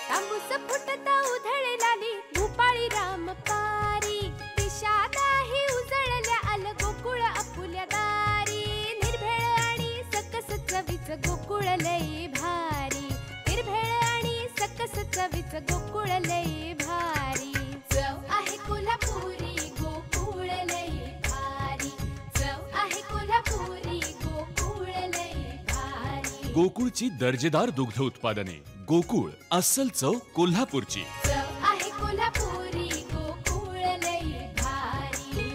तांबूस फुटता उधळलाली भूपाळी रामपारी दिशादाही उजळल्या आल गोकुळ आपुल्या दारी निर्भेळ आणि सकस चवीच गोकुळ लई भारी निर्भेळ आणि सकस चवीच गोकुळ लई भारी चव आहे कोल्हापुरी गोकुळ लई भारी चव आहे कोल्हापुरी गोकुळ लई भारी गोकुळची दर्जेदार दुग्ध उत्पादने गोकुळ अस्सल चव कोल्हापूरची चव आहे कोल्हापुरी गोकुळ लई भारी।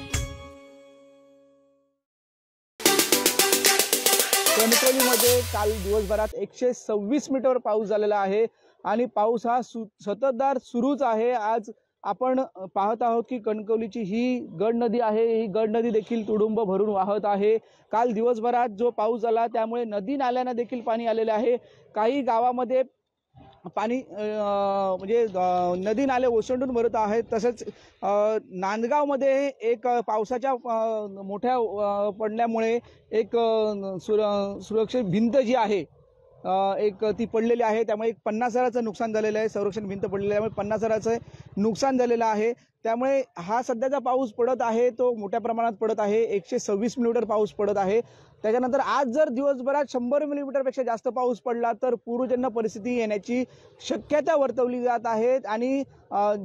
कणकवलीमध्ये काल दिवसभरात 126 मीटर पाऊस झालेला आहे आणि पाऊस हा सततधार सुरूच आहे। आज आपण पाहत आहोत की कणकवलीची ही गड नदी आहे, ही गड नदी देखील तुडुंब भरून वाहत आहे। काल दिवसभरात जो पाऊस झाला त्यामुळे नदी नाल्यांना देखील पाणी आलेले आहे। काही गावामध्ये पाणी म्हणजे नदी नाले ओसंडून भरत आहेत। तसेच नांदगावमध्ये एक पावसाच्या मोठ्या पडल्यामुळे एक सुरक्षित भिंत जी आहे एक ती पडलेली आहे, त्यामुळे एक 50,000चं नुकसान झालेलं आहे। संरक्षण भिंत पडलेली आहे, 50,000चं नुकसान झालेलं आहे। त्यामुळे हा सध्याचा पाऊस पडत आहे तो मोठ्या प्रमाणात पडत आहे, 126 मिलीमीटर पाऊस पडत आहे। त्याच्यानंतर आज जर दिवसभरात 100 मिलीमीटरपेक्षा जास्त पाऊस पडला तर पूरजन्य परिस्थिती येण्याची शक्यता वर्तवली जात आहे आणि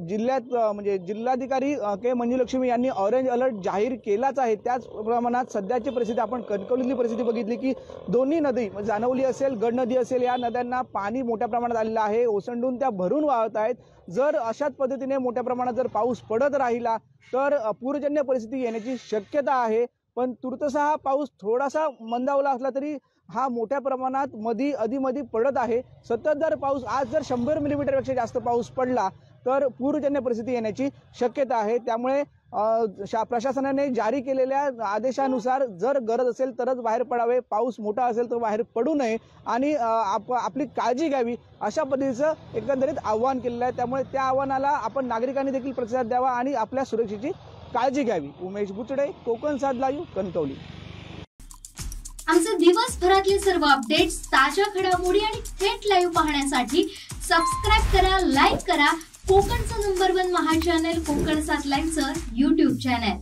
जिल्ह्यात म्हणजे जिल्हाधिकारी के मंजुलक्ष्मी यांनी ऑरेंज अलर्ट जाहीर केलाच आहे। त्याच प्रमाणात सध्याची परिस्थिती आपण कणकवलीतली परिस्थिती बघितली की दोन्ही नदी म्हणजे जानवली असेल गड नदी असेल या नद्यांना पाणी मोठ्या प्रमाणात आलेलं आहे, ओसंडून त्या भरून वाहत आहेत। जर अशाच पद्धतीने मोठ्या प्रमाणात जर पाऊस पडत राहिला तर पूरजन्य परिस्थिती येण्याची शक्यता आहे। पण तुर्तसा हा पाऊस थोडासा मंदावला असला तरी हा मोठ्या प्रमाणात अधीमधी पडत आहे। सततधार पाऊस आज जर 100 मिलीमीटरपेक्षा जास्त पाऊस पडला तर पूरजन्य परिस्थिती येण्याची शक्यता आहे। त्यामुळे प्रशासनाने जारी केलेल्या आदेशानुसार जर गरज असेल तरच बाहेर पडावे, पाऊस मोठा असेल तर बाहेर पडू नये आणि आपली काळजी घ्यावी अशा पद्धतीचं एकंदरीत आव्हान केलेलं आहे। त्यामुळे त्या आव्हानाला आपण नागरिकांनी देखील प्रतिसाद द्यावा आणि आपल्या सुरक्षेची काळजी घ्यावी। उमेश बुचडे, कोकण सात लाईव्ह, कणकवली। आमचे दिवसभरातले सर्व अपडेट्स, ताज्या घडामोडी आणि थेट लाईव्ह पाहण्यासाठी सबस्क्राइब करा, लाईक करा कोकणचं नंबर 1 महा चॅनल कोकण सात लाईव्हचं YouTube चॅनल।